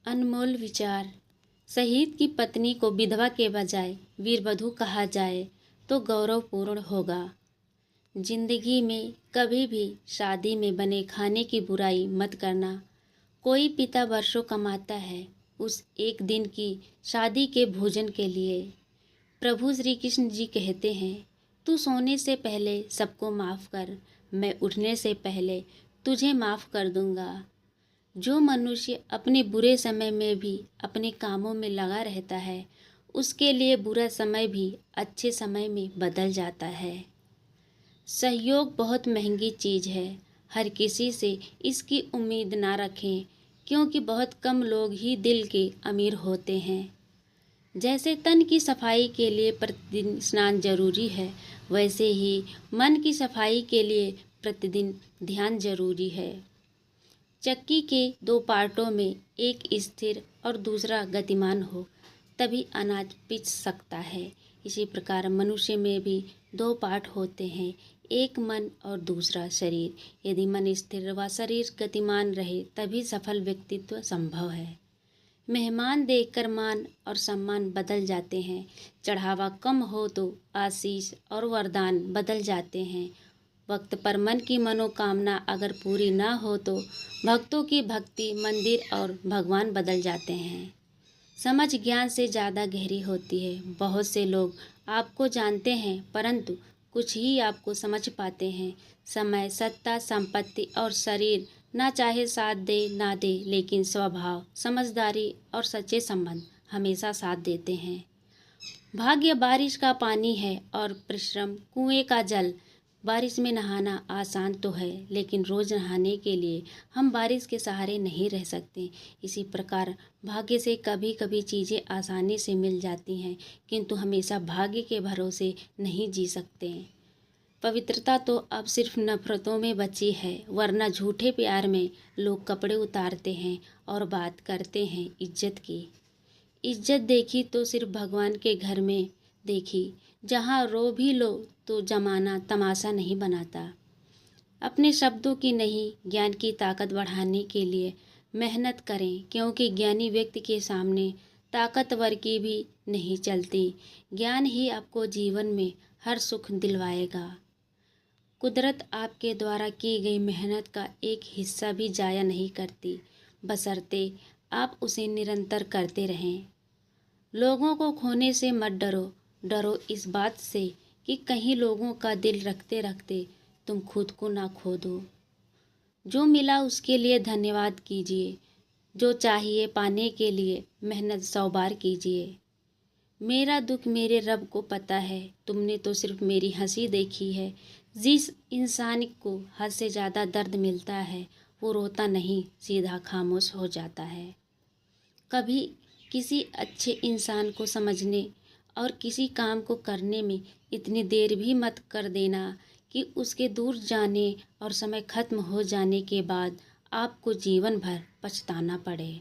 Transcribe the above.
अनमोल विचार। शहीद की पत्नी को विधवा के बजाय वीरवधू कहा जाए तो गौरवपूर्ण होगा। जिंदगी में कभी भी शादी में बने खाने की बुराई मत करना। कोई पिता वर्षों कमाता है उस एक दिन की शादी के भोजन के लिए। प्रभु श्री कृष्ण जी कहते हैं, तू सोने से पहले सबको माफ़ कर, मैं उठने से पहले तुझे माफ़ कर दूंगा। जो मनुष्य अपने बुरे समय में भी अपने कामों में लगा रहता है, उसके लिए बुरा समय भी अच्छे समय में बदल जाता है। सहयोग बहुत महंगी चीज़ है, हर किसी से इसकी उम्मीद ना रखें, क्योंकि बहुत कम लोग ही दिल के अमीर होते हैं। जैसे तन की सफाई के लिए प्रतिदिन स्नान जरूरी है, वैसे ही मन की सफाई के लिए प्रतिदिन ध्यान जरूरी है। चक्की के दो पार्टों में एक स्थिर और दूसरा गतिमान हो, तभी अनाज पिस सकता है। इसी प्रकार मनुष्य में भी दो पार्ट होते हैं, एक मन और दूसरा शरीर। यदि मन स्थिर व शरीर गतिमान रहे तभी सफल व्यक्तित्व संभव है। मेहमान देखकर मान और सम्मान बदल जाते हैं। चढ़ावा कम हो तो आशीष और वरदान बदल जाते हैं। वक्त पर मन की मनोकामना अगर पूरी ना हो तो भक्तों की भक्ति, मंदिर और भगवान बदल जाते हैं। समझ ज्ञान से ज़्यादा गहरी होती है। बहुत से लोग आपको जानते हैं परंतु कुछ ही आपको समझ पाते हैं। समय, सत्ता, संपत्ति और शरीर ना चाहे साथ दे ना दे, लेकिन स्वभाव, समझदारी और सच्चे संबंध हमेशा साथ देते हैं। भाग्य बारिश का पानी है और परिश्रम कुएं का जल। बारिश में नहाना आसान तो है, लेकिन रोज़ नहाने के लिए हम बारिश के सहारे नहीं रह सकते। इसी प्रकार भाग्य से कभी कभी चीज़ें आसानी से मिल जाती हैं, किंतु हमेशा भाग्य के भरोसे नहीं जी सकते। पवित्रता तो अब सिर्फ नफरतों में बची है, वरना झूठे प्यार में लोग कपड़े उतारते हैं और बात करते हैं इज्जत की। इज्जत देखी तो सिर्फ भगवान के घर में देखी, जहाँ रो भी लो तो जमाना तमाशा नहीं बनाता। अपने शब्दों की नहीं, ज्ञान की ताकत बढ़ाने के लिए मेहनत करें, क्योंकि ज्ञानी व्यक्ति के सामने ताकतवर की भी नहीं चलती। ज्ञान ही आपको जीवन में हर सुख दिलवाएगा। कुदरत आपके द्वारा की गई मेहनत का एक हिस्सा भी जाया नहीं करती, बशर्ते आप उसे निरंतर करते रहें। लोगों को खोने से मत डरो, डरो इस बात से कि कहीं लोगों का दिल रखते रखते तुम खुद को ना खो दो। जो मिला उसके लिए धन्यवाद कीजिए, जो चाहिए पाने के लिए मेहनत 100 बार कीजिए। मेरा दुख मेरे रब को पता है, तुमने तो सिर्फ मेरी हंसी देखी है। जिस इंसान को हद से ज़्यादा दर्द मिलता है वो रोता नहीं, सीधा खामोश हो जाता है। कभी किसी अच्छे इंसान को समझने और किसी काम को करने में इतनी देर भी मत कर देना कि उसके दूर जाने और समय खत्म हो जाने के बाद आपको जीवन भर पछताना पड़े।